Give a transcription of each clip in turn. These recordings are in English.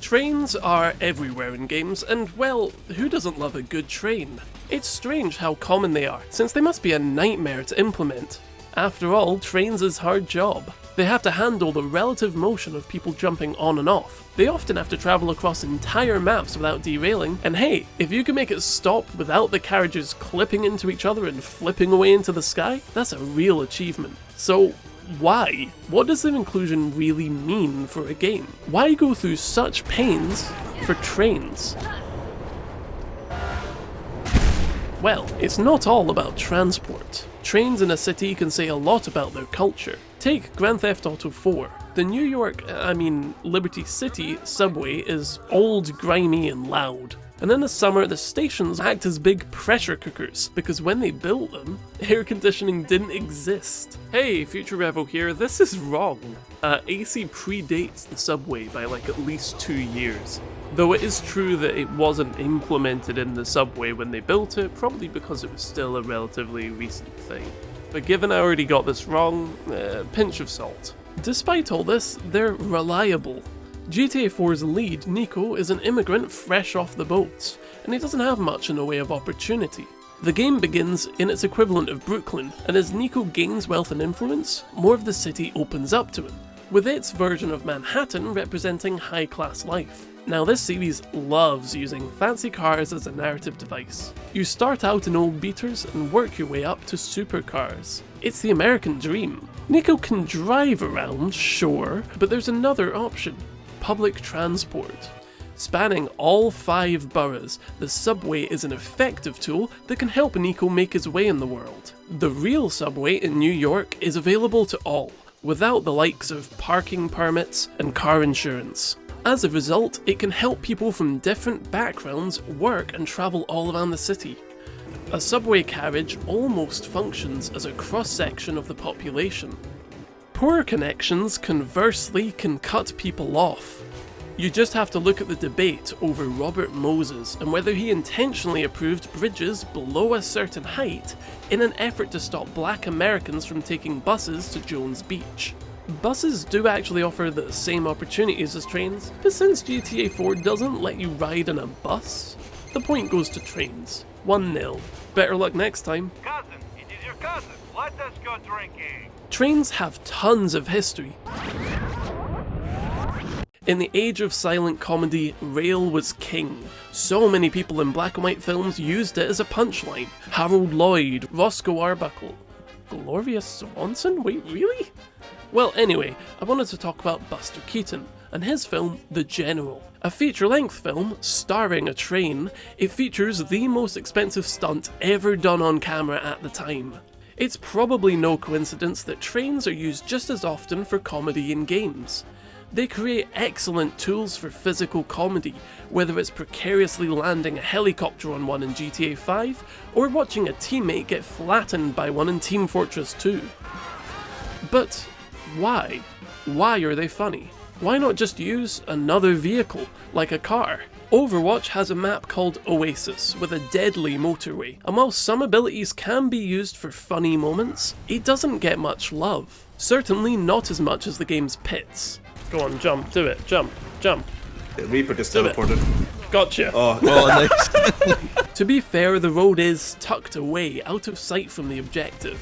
Trains are everywhere in games, and well, who doesn't love a good train? It's strange how common they are, since they must be a nightmare to implement. After all, trains is hard job. They have to handle the relative motion of people jumping on and off. They often have to travel across entire maps without derailing, and hey, if you can make it stop without the carriages clipping into each other and flipping away into the sky, that's a real achievement. So, why? What does their inclusion really mean for a game? Why go through such pains for trains? Well, it's not all about transport. Trains in a city can say a lot about their culture. Take Grand Theft Auto 4. The Liberty City subway is old, grimy and loud. And in the summer, the stations act as big pressure cookers, because when they built them, air conditioning didn't exist. Hey, Future Revo here, this is wrong. AC predates the subway by at least 2 years. Though it is true that it wasn't implemented in the subway when they built it, probably because it was still a relatively recent thing. But given I already got this wrong, pinch of salt. Despite all this, they're reliable. GTA 4's lead, Nico, is an immigrant fresh off the boat, and he doesn't have much in the way of opportunity. The game begins in its equivalent of Brooklyn, and as Nico gains wealth and influence, more of the city opens up to him, with its version of Manhattan representing high-class life. Now this series loves using fancy cars as a narrative device. You start out in old beaters and work your way up to supercars. It's the American dream. Nico can drive around, sure, but there's another option. Public transport. Spanning all 5 boroughs, the subway is an effective tool that can help Nico make his way in the world. The real subway in New York is available to all, without the likes of parking permits and car insurance. As a result, it can help people from different backgrounds work and travel all around the city. A subway carriage almost functions as a cross-section of the population. Poor connections, conversely, can cut people off. You just have to look at the debate over Robert Moses and whether he intentionally approved bridges below a certain height in an effort to stop black Americans from taking buses to Jones Beach. Buses do actually offer the same opportunities as trains, but since GTA 4 doesn't let you ride in a bus, the point goes to trains. 1-0. Better luck next time. Cousin, it is your cousin. Let us go drinking. Trains have tons of history. In the age of silent comedy, rail was king. So many people in black and white films used it as a punchline. Harold Lloyd, Roscoe Arbuckle, Gloria Swanson? Wait, really? Well, anyway, I wanted to talk about Buster Keaton and his film The General. A feature-length film starring a train, it features the most expensive stunt ever done on camera at the time. It's probably no coincidence that trains are used just as often for comedy in games. They create excellent tools for physical comedy, whether it's precariously landing a helicopter on one in GTA 5, or watching a teammate get flattened by one in Team Fortress 2. But why? Why are they funny? Why not just use another vehicle, like a car? Overwatch has a map called Oasis, with a deadly motorway, and while some abilities can be used for funny moments, it doesn't get much love. Certainly not as much as the game's pits. Go on, jump, do it, jump, jump. Reaper just teleported. Gotcha. Oh, nice. To be fair, the road is tucked away, out of sight from the objective.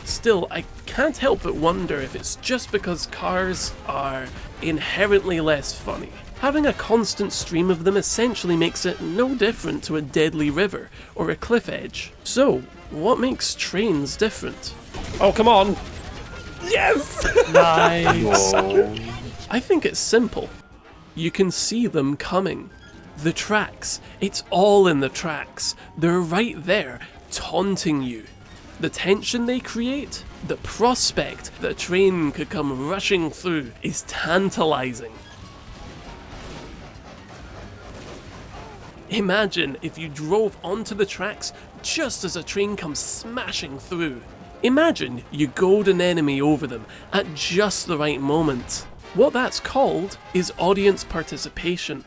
Still, I can't help but wonder if it's just because cars are inherently less funny. Having a constant stream of them essentially makes it no different to a deadly river or a cliff edge. So, what makes trains different? Oh, come on! Yes! Nice! Whoa. I think it's simple. You can see them coming. The tracks. It's all in the tracks. They're right there, taunting you. The tension they create, the prospect that a train could come rushing through is tantalizing. Imagine if you drove onto the tracks just as a train comes smashing through. Imagine you goad an enemy over them at just the right moment. What that's called is audience participation.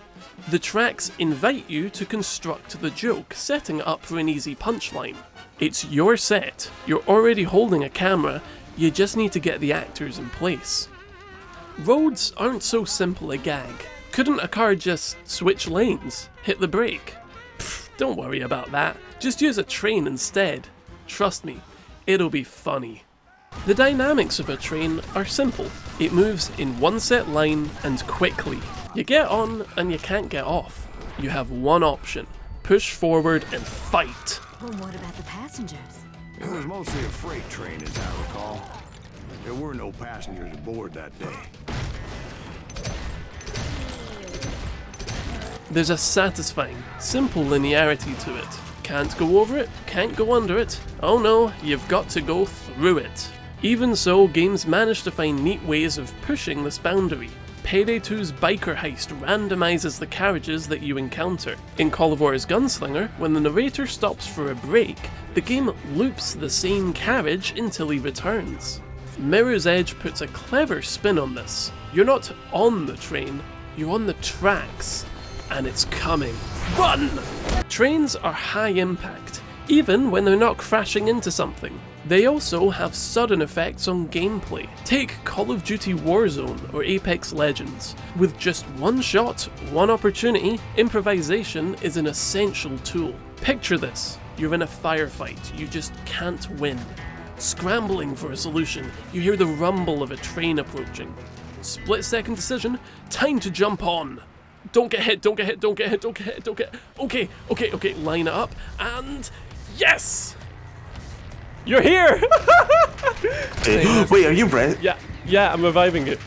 The tracks invite you to construct the joke, setting it up for an easy punchline. It's your set, you're already holding a camera, you just need to get the actors in place. Roads aren't so simple a gag. Couldn't a car just switch lanes? Hit the brake? Pfft, don't worry about that. Just use a train instead. Trust me, it'll be funny. The dynamics of a train are simple. It moves in one set line and quickly. You get on and you can't get off. You have one option. Push forward and fight. Well, what about the passengers? It was mostly a freight train, as I recall. There were no passengers aboard that day. There's a satisfying, simple linearity to it. Can't go over it, can't go under it. Oh no, you've got to go through it. Even so, games manage to find neat ways of pushing this boundary. Payday 2's biker heist randomizes the carriages that you encounter. In Call of War's Gunslinger, when the narrator stops for a break, the game loops the same carriage until he returns. Mirror's Edge puts a clever spin on this. You're not on the train, you're on the tracks. And it's coming. Run! Trains are high impact, even when they're not crashing into something. They also have sudden effects on gameplay. Take Call of Duty Warzone or Apex Legends. With just one shot, one opportunity, improvisation is an essential tool. Picture this. You're in a firefight, you just can't win. Scrambling for a solution, you hear the rumble of a train approaching. Split-second decision, time to jump on. Don't get hit, don't get hit, don't get hit, don't get hit, don't get hit. Okay, line it up, and yes! You're here! Wait, are you Brett? Yeah, I'm reviving it.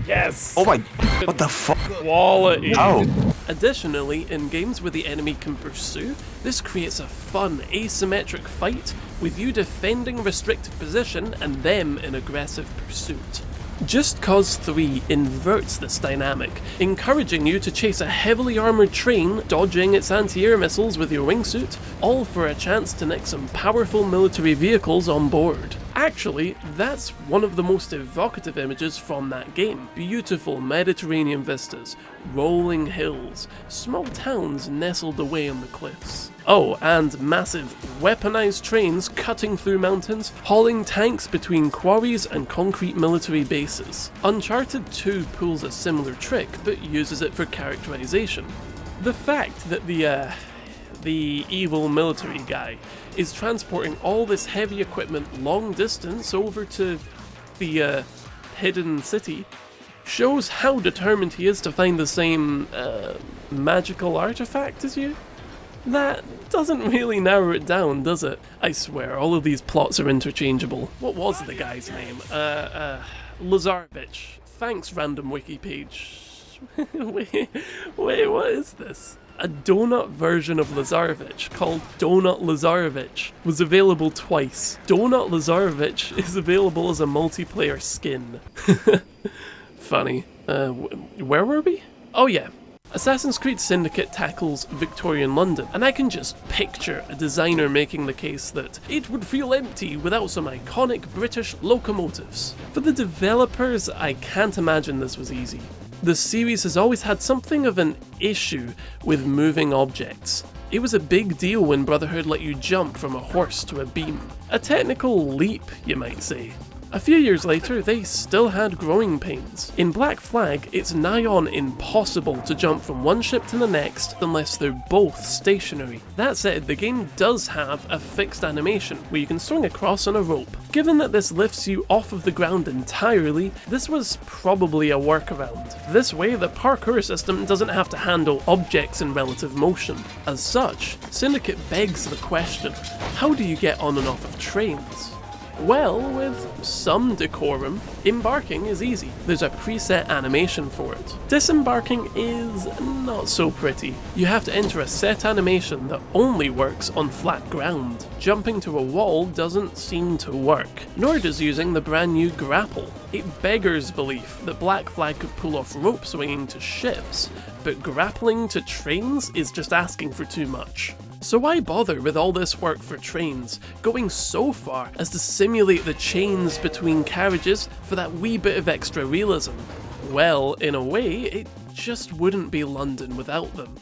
Yes! Oh my, what the fuck? Quality. Oh. Additionally, in games where the enemy can pursue, this creates a fun, asymmetric fight with you defending a restricted position and them in aggressive pursuit. Just Cause 3 inverts this dynamic, encouraging you to chase a heavily armoured train, dodging its anti-air missiles with your wingsuit, all for a chance to nick some powerful military vehicles on board. Actually, that's one of the most evocative images from that game. Beautiful Mediterranean vistas, rolling hills, small towns nestled away on the cliffs. Oh, and massive, weaponized trains cutting through mountains, hauling tanks between quarries and concrete military bases. Uncharted 2 pulls a similar trick, but uses it for characterization. The fact that the evil military guy is transporting all this heavy equipment long distance over to the hidden city shows how determined he is to find the same magical artifact as you. That doesn't really narrow it down, does it? I swear, all of these plots are interchangeable. What was the guy's name? Lazarevich. Thanks, random wiki page. wait, what is this? A donut version of Lazarevich called Donut Lazarevich was available twice. Donut Lazarevich is available as a multiplayer skin. Funny. Where were we? Oh yeah. Assassin's Creed Syndicate tackles Victorian London, and I can just picture a designer making the case that it would feel empty without some iconic British locomotives. For the developers, I can't imagine this was easy. The series has always had something of an issue with moving objects. It was a big deal when Brotherhood let you jump from a horse to a beam. A technical leap, you might say. A few years later, they still had growing pains. In Black Flag, it's nigh on impossible to jump from one ship to the next unless they're both stationary. That said, the game does have a fixed animation where you can swing across on a rope. Given that this lifts you off of the ground entirely, this was probably a workaround. This way, the parkour system doesn't have to handle objects in relative motion. As such, Syndicate begs the question, how do you get on and off of trains? Well, with some decorum, embarking is easy. There's a preset animation for it. Disembarking is not so pretty. You have to enter a set animation that only works on flat ground. Jumping to a wall doesn't seem to work, nor does using the brand new grapple. It beggars belief that Black Flag could pull off rope swinging to ships, but grappling to trains is just asking for too much. So why bother with all this work for trains, going so far as to simulate the chains between carriages for that wee bit of extra realism? Well, in a way, it just wouldn't be London without them.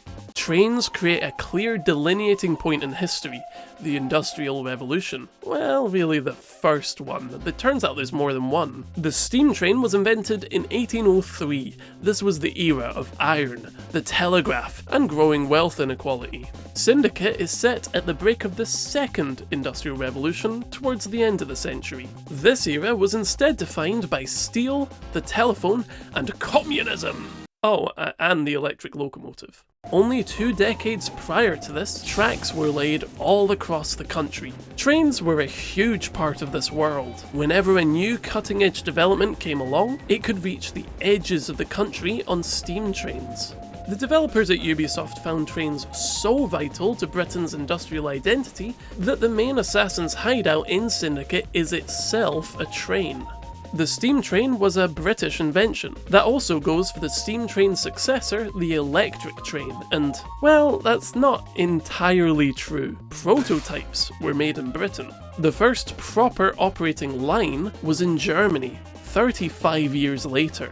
Trains create a clear delineating point in history, the Industrial Revolution. Well, really the first one. It turns out there's more than one. The steam train was invented in 1803. This was the era of iron, the telegraph, and growing wealth inequality. Syndicate is set at the break of the second Industrial Revolution towards the end of the century. This era was instead defined by steel, the telephone, and communism. Oh, and the electric locomotive. Only 2 decades prior to this, tracks were laid all across the country. Trains were a huge part of this world. Whenever a new cutting-edge development came along, it could reach the edges of the country on steam trains. The developers at Ubisoft found trains so vital to Britain's industrial identity that the main assassin's hideout in Syndicate is itself a train. The steam train was a British invention. That also goes for the steam train's successor, the electric train, and, well, that's not entirely true. Prototypes were made in Britain. The first proper operating line was in Germany, 35 years later.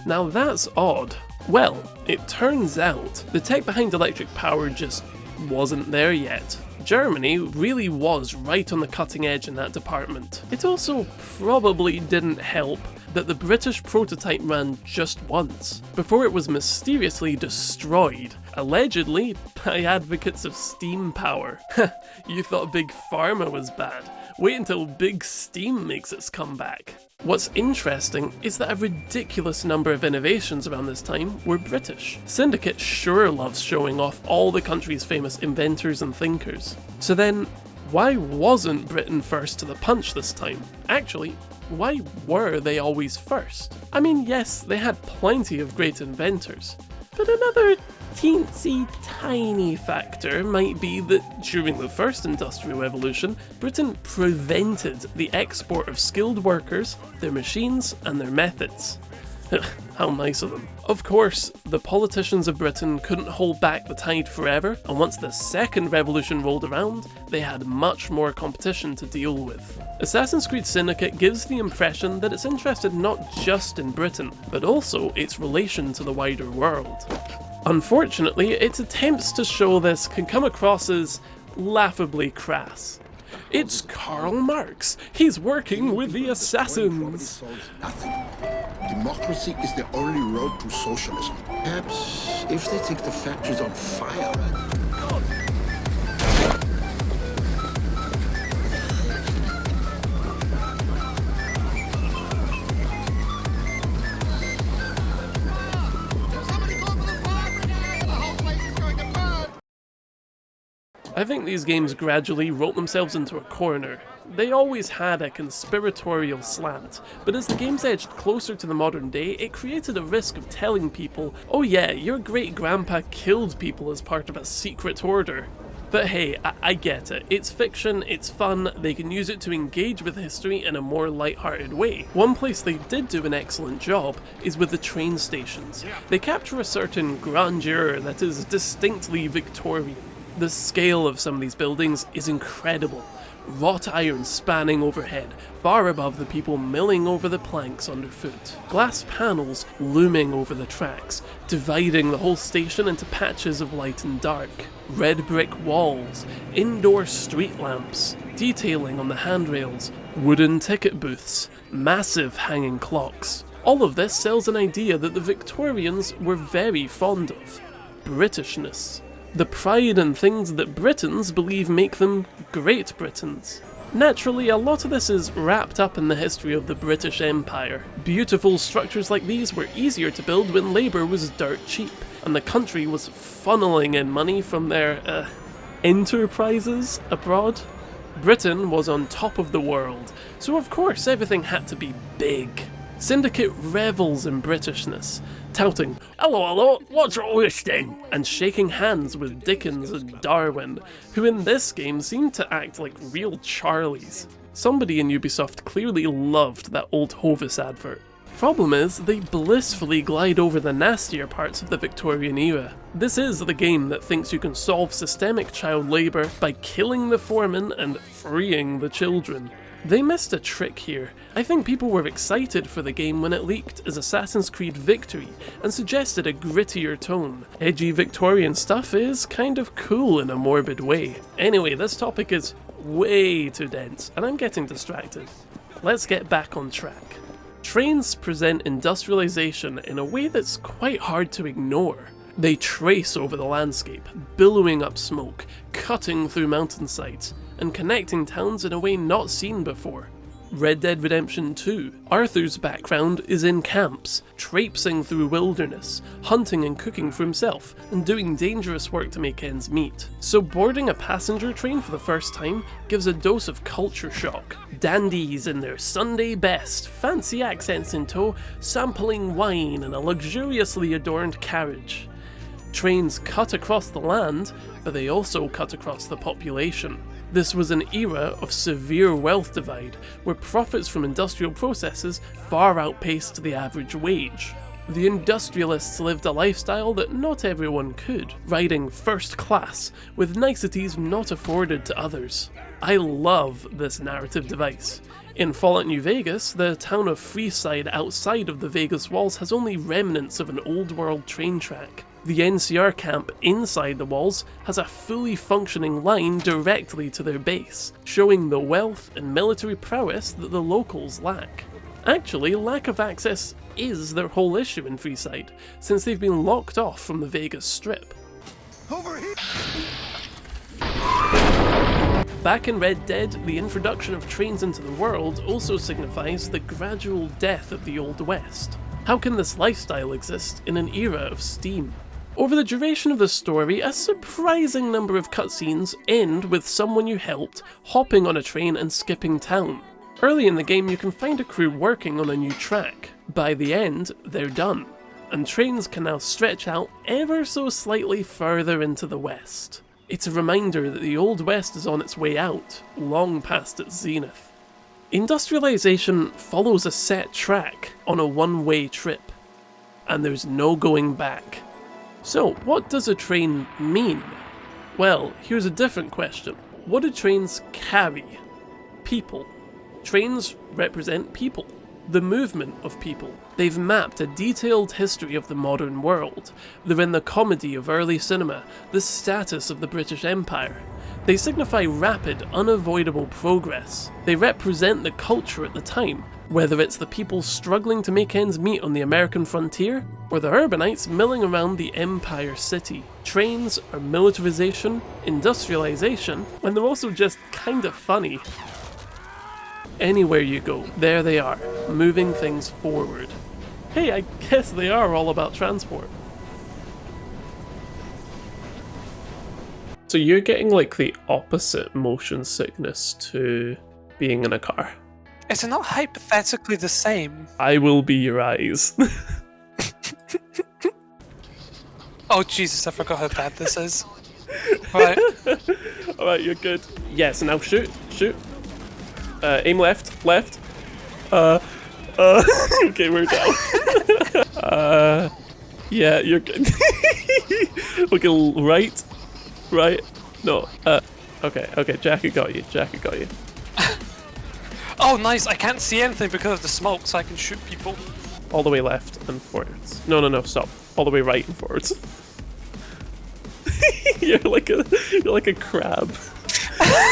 Now that's odd. Well, it turns out the tech behind electric power just wasn't there yet. Germany really was right on the cutting edge in that department. It also probably didn't help that the British prototype ran just once, before it was mysteriously destroyed, allegedly by advocates of steam power. You thought Big Pharma was bad? Wait until Big Steam makes its comeback. What's interesting is that a ridiculous number of innovations around this time were British. Syndicate sure loves showing off all the country's famous inventors and thinkers. So then, why wasn't Britain first to the punch this time? Actually, why were they always first? I mean, yes, they had plenty of great inventors, but another teensy tiny factor might be that during the first Industrial Revolution, Britain prevented the export of skilled workers, their machines, and their methods. How nice of them. Of course, the politicians of Britain couldn't hold back the tide forever, and once the second revolution rolled around, they had much more competition to deal with. Assassin's Creed Syndicate gives the impression that it's interested not just in Britain, but also its relation to the wider world. Unfortunately, its attempts to show this can come across as laughably crass. It's Karl Marx. He's working with the assassins. Nothing. Democracy is the only road to socialism. Perhaps if they take the factories on fire. I think these games gradually wrote themselves into a corner. They always had a conspiratorial slant, but as the games edged closer to the modern day, it created a risk of telling people, oh yeah, your great-grandpa killed people as part of a secret order. But hey, I get it. It's fiction, it's fun, they can use it to engage with history in a more light-hearted way. One place they did do an excellent job is with the train stations. They capture a certain grandeur that is distinctly Victorian. The scale of some of these buildings is incredible. Wrought iron spanning overhead, far above the people milling over the planks underfoot. Glass panels looming over the tracks, dividing the whole station into patches of light and dark. Red brick walls, indoor street lamps, detailing on the handrails, wooden ticket booths, massive hanging clocks. All of this sells an idea that the Victorians were very fond of. Britishness. The pride and things that Britons believe make them Great Britons. Naturally, a lot of this is wrapped up in the history of the British Empire. Beautiful structures like these were easier to build when labour was dirt cheap, and the country was funneling in money from their, enterprises abroad. Britain was on top of the world, so of course everything had to be big. Syndicate revels in Britishness, touting, hello, what's all this then? And shaking hands with Dickens and Darwin, who in this game seem to act like real Charlies. Somebody in Ubisoft clearly loved that old Hovis advert. Problem is, they blissfully glide over the nastier parts of the Victorian era. This is the game that thinks you can solve systemic child labour by killing the foremen and freeing the children. They missed a trick here. I think people were excited for the game when it leaked as Assassin's Creed Victory and suggested a grittier tone. Edgy Victorian stuff is kind of cool in a morbid way. Anyway, this topic is way too dense and I'm getting distracted. Let's get back on track. Trains present industrialization in a way that's quite hard to ignore. They trace over the landscape, billowing up smoke, cutting through mountainsides, and connecting towns in a way not seen before. Red Dead Redemption 2. Arthur's background is in camps, traipsing through wilderness, hunting and cooking for himself, and doing dangerous work to make ends meet. So boarding a passenger train for the first time gives a dose of culture shock. Dandies in their Sunday best, fancy accents in tow, sampling wine in a luxuriously adorned carriage. Trains cut across the land, but they also cut across the population. This was an era of severe wealth divide, where profits from industrial processes far outpaced the average wage. The industrialists lived a lifestyle that not everyone could, riding first class, with niceties not afforded to others. I love this narrative device. In Fallout New Vegas, the town of Freeside outside of the Vegas walls has only remnants of an old world train track. The NCR camp inside the walls has a fully functioning line directly to their base, showing the wealth and military prowess that the locals lack. Actually, lack of access is their whole issue in Freeside, since they've been locked off from the Vegas Strip. Over here! Back in Red Dead, the introduction of trains into the world also signifies the gradual death of the Old West. How can this lifestyle exist in an era of steam? Over the duration of the story, a surprising number of cutscenes end with someone you helped hopping on a train and skipping town. Early in the game you can find a crew working on a new track. By the end, they're done, and trains can now stretch out ever so slightly further into the west. It's a reminder that the Old West is on its way out, long past its zenith. Industrialization follows a set track on a one-way trip, and there's no going back. So, what does a train mean? Well, here's a different question. What do trains carry? People. Trains represent people. The movement of people. They've mapped a detailed history of the modern world. They're in the comedy of early cinema, the status of the British Empire. They signify rapid, unavoidable progress. They represent the culture at the time, whether it's the people struggling to make ends meet on the American frontier, or the urbanites milling around the Empire City. Trains are militarization, industrialization, and they're also just kind of funny. Anywhere you go, there they are, moving things forward. Hey, I guess they are all about transport. So you're getting like the opposite motion sickness to being in a car. Is it not hypothetically the same? I will be your eyes. Oh Jesus, I forgot how bad this is. Right. Alright, you're good. Yes, now shoot. Aim left. Okay, we're down. Yeah, you're good. Okay, right. No, okay, Jackie got you. Oh nice, I can't see anything because of the smoke, so I can shoot people. All the way left and forwards. No, stop. All the way right and forwards. You're like a crab.